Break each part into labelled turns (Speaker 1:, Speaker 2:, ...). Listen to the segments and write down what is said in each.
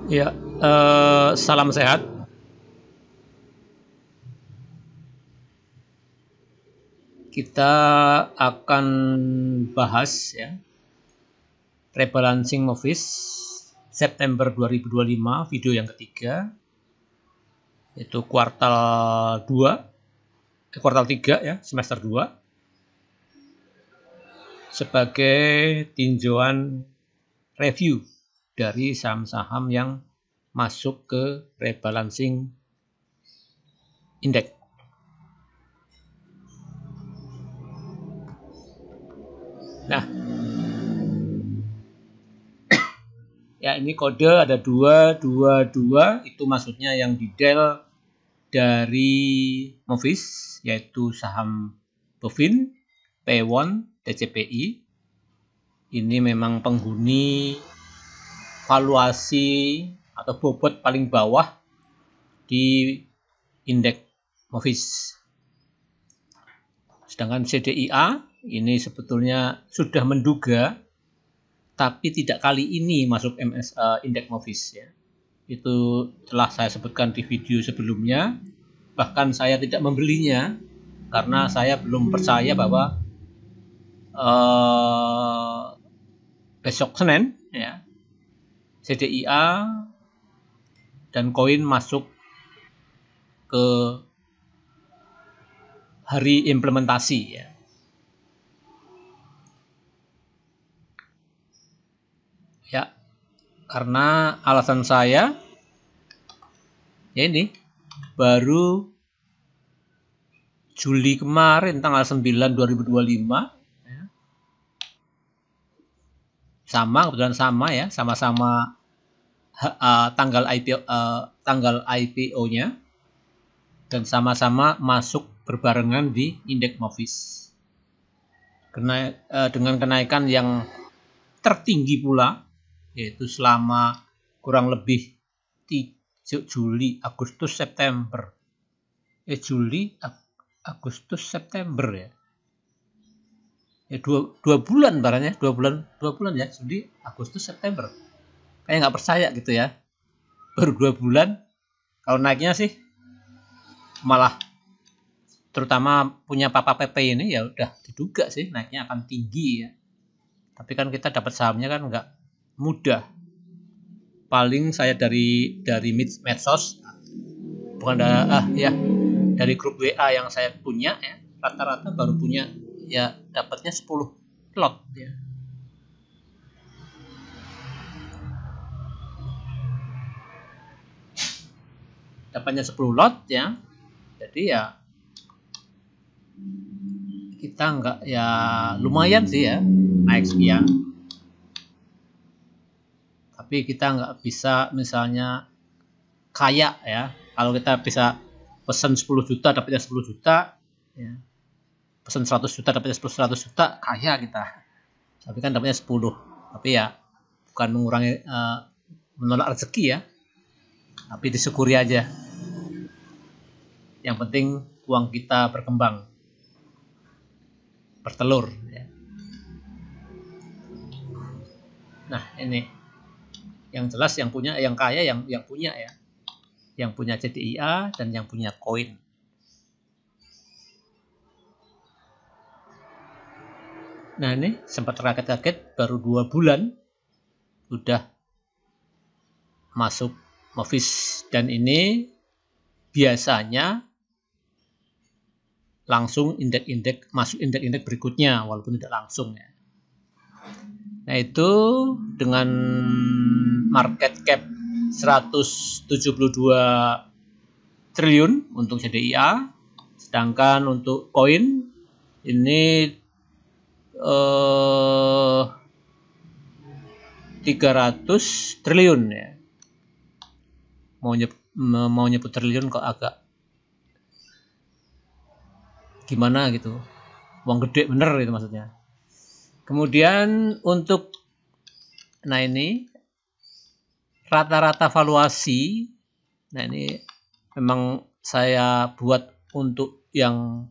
Speaker 1: Ya, salam sehat. Kita akan bahas ya rebalancing Movies September 2025, video yang ketiga, yaitu kuartal 3 ya, semester 2, sebagai tinjauan review dari saham-saham yang masuk ke rebalancing indeks. Nah, ya ini kode ada 222, itu maksudnya yang detail dari Movies, yaitu saham Bovin, P1, TCPI. Ini memang penghuni valuasi atau bobot paling bawah di indeks Movies. Sedangkan CDIA ini sebetulnya sudah menduga, tapi tidak kali ini masuk indeks Movies ya. Itu telah saya sebutkan di video sebelumnya. Bahkan saya tidak membelinya karena saya belum percaya bahwa besok Senin ya CDIA dan koin masuk ke hari implementasi ya. Ya, karena alasan saya ya ini baru Juli kemarin tanggal 9 2025 ya. Kebetulan sama ya, sama-sama tanggal IPO-nya dan sama-sama masuk berbarengan di indeks Movies. Dengan kenaikan yang tertinggi pula, yaitu selama kurang lebih Juli, Agustus, September. Juli, Agustus, September ya. Dua bulan barangnya, dua bulan ya, Juli, Agustus, September. Kayak nggak percaya gitu ya. Baru 2 bulan, kalau naiknya sih malah terutama punya Papa PP ini ya udah diduga sih naiknya akan tinggi ya. Tapi kan kita dapat sahamnya kan nggak mudah. Paling saya dari medsos, bukan dari grup WA yang saya punya ya, rata-rata baru punya ya dapatnya 10 lot ya. Dapatnya 10 lot ya. Jadi ya kita nggak ya lumayan sih ya naik sekian. Tapi kita nggak bisa misalnya kaya ya. Kalau kita bisa pesan 10 juta dapatnya 10 juta ya. Pesan 100 juta dapatnya 100 juta, kaya kita. Tapi kan dapatnya 10. Tapi ya bukan mengurangi menolak rezeki ya. Tapi disyukuri aja. Yang penting uang kita berkembang, bertelur ya. Nah, ini yang jelas yang punya, yang kaya yang punya ya. Yang punya CDIA dan yang punya koin. Nah, ini sempat kaget-kaget baru 2 bulan udah masuk Movies, dan ini biasanya langsung masuk indeks berikutnya walaupun tidak langsung ya. Nah, itu dengan market cap 172 triliun untuk CDIA, sedangkan untuk koin ini 300 triliun ya. Mau nyebut triliun kok agak gimana gitu. Uang gede bener itu maksudnya. Kemudian untuk ini rata-rata valuasi. Nah, ini memang saya buat untuk yang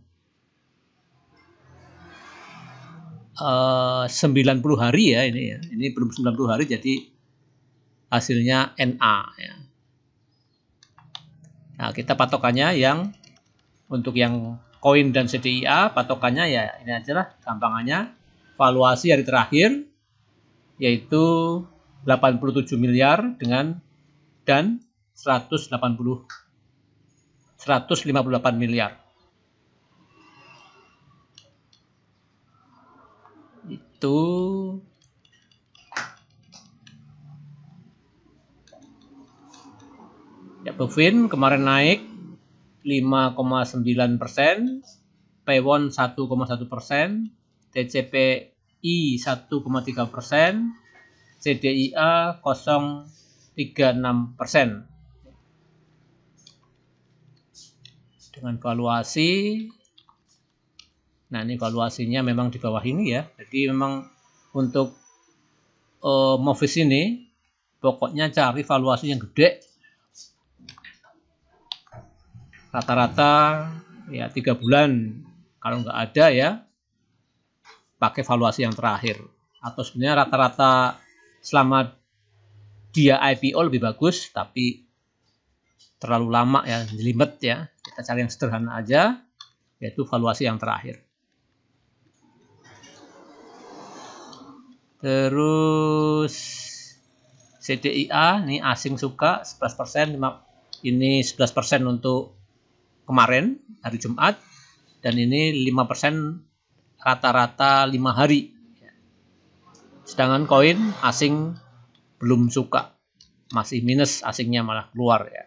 Speaker 1: 90 hari ya ini ya. Ini belum 90 hari, jadi hasilnya NA ya. Nah, kita patokannya yang untuk yang koin dan CDIA patokannya ya ini aja lah gampangannya, valuasi hari terakhir yaitu 87 miliar dengan dan 158 miliar. Itu ya, Bovin kemarin naik 5,9%, P1 1,1%, TCPI 1,3%, CDIA 0,36%. Dengan valuasi, nah ini valuasinya memang di bawah ini ya. Jadi memang untuk Movis ini pokoknya cari valuasi yang gede. Rata-rata ya 3 bulan, kalau nggak ada ya pakai valuasi yang terakhir. Atau sebenarnya rata-rata selama dia IPO lebih bagus, tapi terlalu lama ya, jelimet ya. Kita cari yang sederhana aja, yaitu valuasi yang terakhir. Terus CDIA ini asing suka 11%, ini 11% untuk kemarin hari Jumat, dan ini 5% rata-rata 5 hari. Sedangkan koin asing belum suka, masih minus, asingnya malah keluar ya.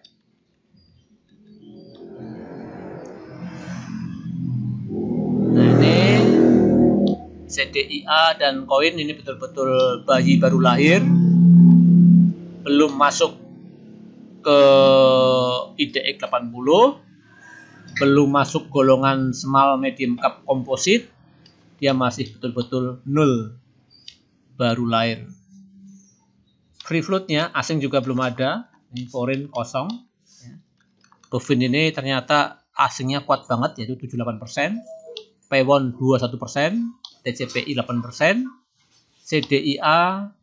Speaker 1: Nah ini CDIA dan koin ini betul-betul bayi baru lahir, belum masuk ke IDX 80, belum masuk golongan small medium cap composite, dia masih betul-betul nol, baru lahir. Free floatnya asing juga belum ada, ini foreign kosong. Bovin ini ternyata asingnya kuat banget, yaitu 78%, P1 21%, TCPI 8%, CDIA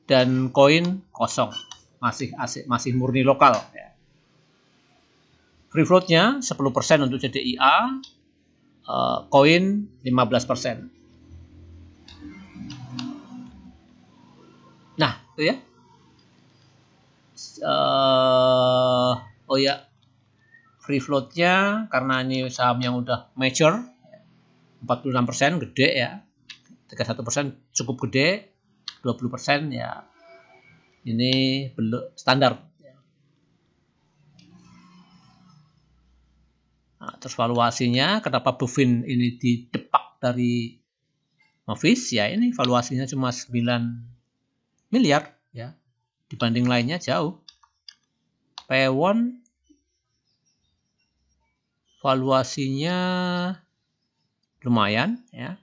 Speaker 1: dan koin kosong, masih murni lokal ya. Free floatnya 10% untuk CDIA, koin 15%. Nah itu ya. Oh ya, free floatnya karena ini saham yang udah mature 46%, gede ya. 31% cukup gede, 20% ya ini belum standar. Nah, terus valuasinya kenapa Bovin ini didepak dari Movis ya, ini valuasinya cuma 9 miliar ya, dibanding lainnya jauh. P1 valuasinya lumayan ya,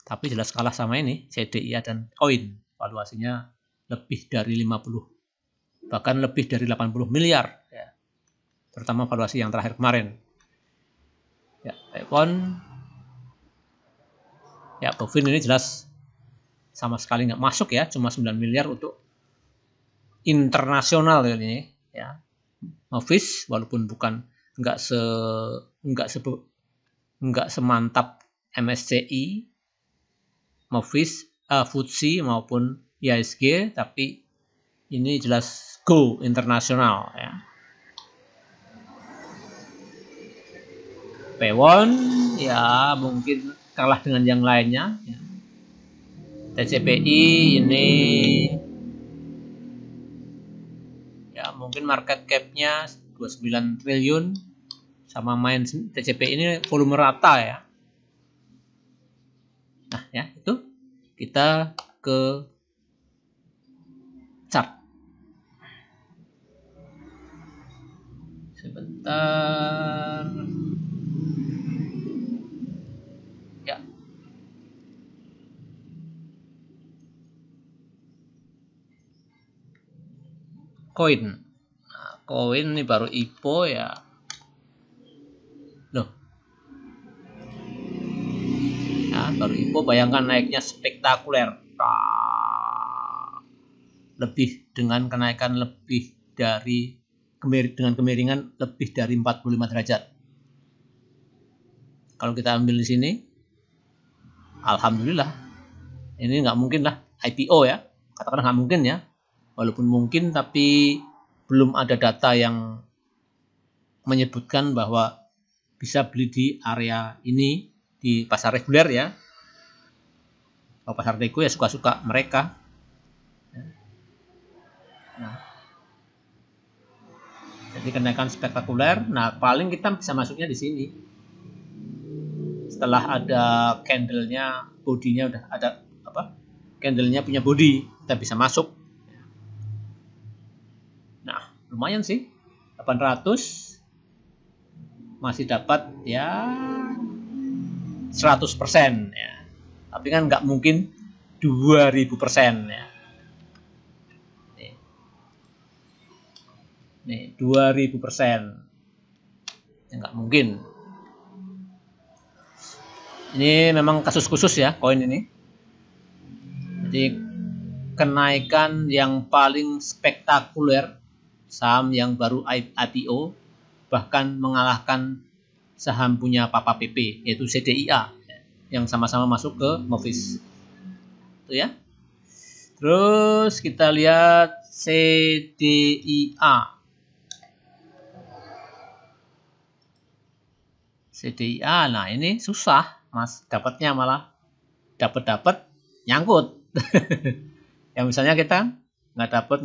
Speaker 1: tapi jelas kalah sama ini CDIA dan koin, valuasinya lebih dari 50, bahkan lebih dari 80 miliar ya, terutama valuasi yang terakhir kemarin ya. P1 ya, Bovin ini jelas sama sekali nggak masuk ya, cuma 9 miliar untuk internasional ini ya. Movis walaupun bukan nggak semantap MSCI, Movis, FTSE maupun IHSG, tapi ini jelas go internasional ya. P1 ya mungkin kalah dengan yang lainnya ya. TCPI ini ya mungkin market cap-nya 29 triliun, sama main TCPI ini volume rata ya. Nah ya, itu kita ke chart. Sebentar ya. Koin, nah, koin ini baru IPO ya. Loh ya, baru info, bayangkan naiknya spektakuler. Lebih dengan kenaikan lebih dari dengan kemiringan lebih dari 45 derajat. Kalau kita ambil di sini, alhamdulillah, ini nggak mungkin lah IPO ya, katakanlah nggak mungkin ya, walaupun mungkin tapi belum ada data yang menyebutkan bahwa bisa beli di area ini di pasar reguler ya. Kalau pasar Rego ya suka-suka mereka. Nah, jadi kenaikan spektakuler. Nah, paling kita bisa masuknya di sini. Setelah ada candlenya, bodinya udah ada apa? Candlenya punya body, kita bisa masuk. Nah, lumayan sih. 800 masih dapat ya 100% ya. Tapi kan nggak mungkin 2000% ya. Nih 2000%. Ya nggak mungkin. Ini memang kasus khusus ya koin ini. Jadi kenaikan yang paling spektakuler saham yang baru IPO, bahkan mengalahkan saham punya Papa PP yaitu CDIA yang sama-sama masuk ke Movis. Itu ya. Terus kita lihat CDIA. CDIA, nah ini susah mas, dapatnya malah dapat nyangkut. Yang misalnya kita nggak dapat.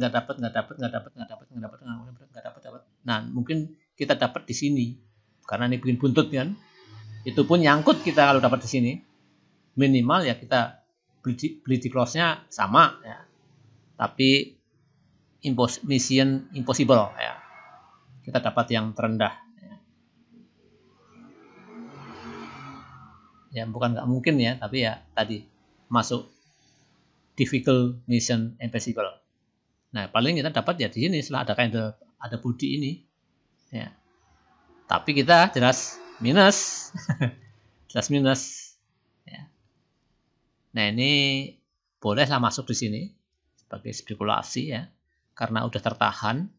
Speaker 1: Nah mungkin kita dapat di sini karena ini bikin buntut kan. Itu pun nyangkut kita kalau dapat di sini. Minimal ya kita beli di close-nya sama ya. Tapi mission impossible ya. Kita dapat yang terendah. Ya bukan nggak mungkin ya, tapi ya tadi masuk difficult mission impossible. Nah paling kita dapat ya di sini setelah ada body ini ya. Tapi kita jelas minus, jelas minus. Ya. Nah ini bolehlah masuk di sini sebagai spekulasi ya, karena udah tertahan.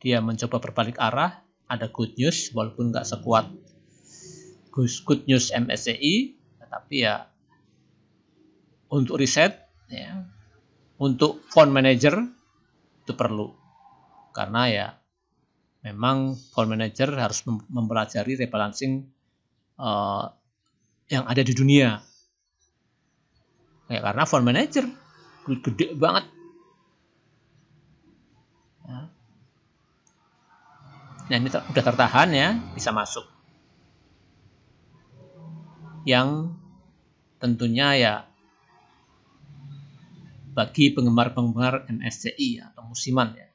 Speaker 1: Dia mencoba berbalik arah, ada good news walaupun nggak sekuat good news MSCI, tapi ya untuk riset ya, untuk fund manager itu perlu, karena ya memang fund manager harus mempelajari rebalancing yang ada di dunia ya, karena fund manager gede banget ya. Nah ini udah tertahan ya, bisa masuk. Yang tentunya ya bagi penggemar-penggemar MSCI atau musiman ya.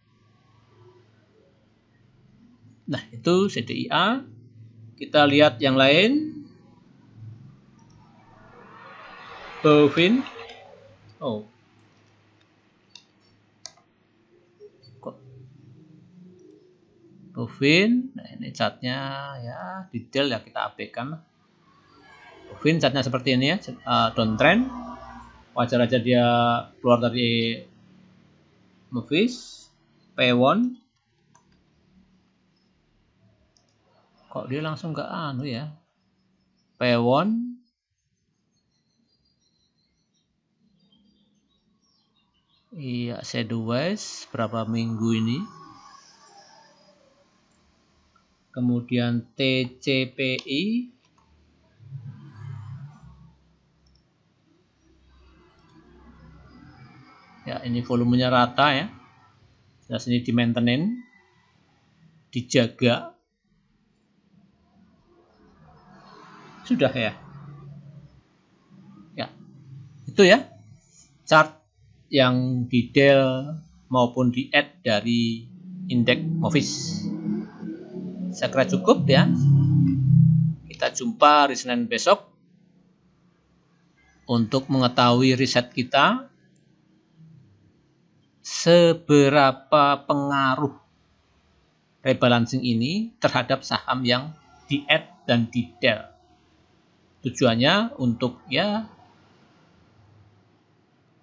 Speaker 1: Nah itu CDIA. Kita lihat yang lain. Bovin. Oh. Kok Bovin. Nah ini chartnya ya detail ya, kita abaikan. Bovin chartnya seperti ini ya, downtrend. Wajar aja dia keluar dari Movis. P1. Kok dia langsung ke anu ya, P1 iya sideways berapa minggu ini, kemudian TCPI ya, ini volumenya rata ya, jelas ini di maintenance, dijaga sudah ya. Ya itu ya chart yang detail maupun di add dari indeks Movis. Saya kira cukup ya. Kita jumpa hari Senin besok untuk mengetahui riset kita seberapa pengaruh rebalancing ini terhadap saham yang di add dan detail. Tujuannya untuk ya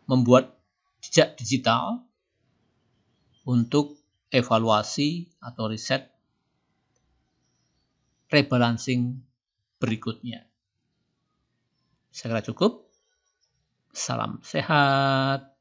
Speaker 1: membuat jejak digital untuk evaluasi atau riset rebalancing berikutnya. Saya kira cukup. Salam sehat.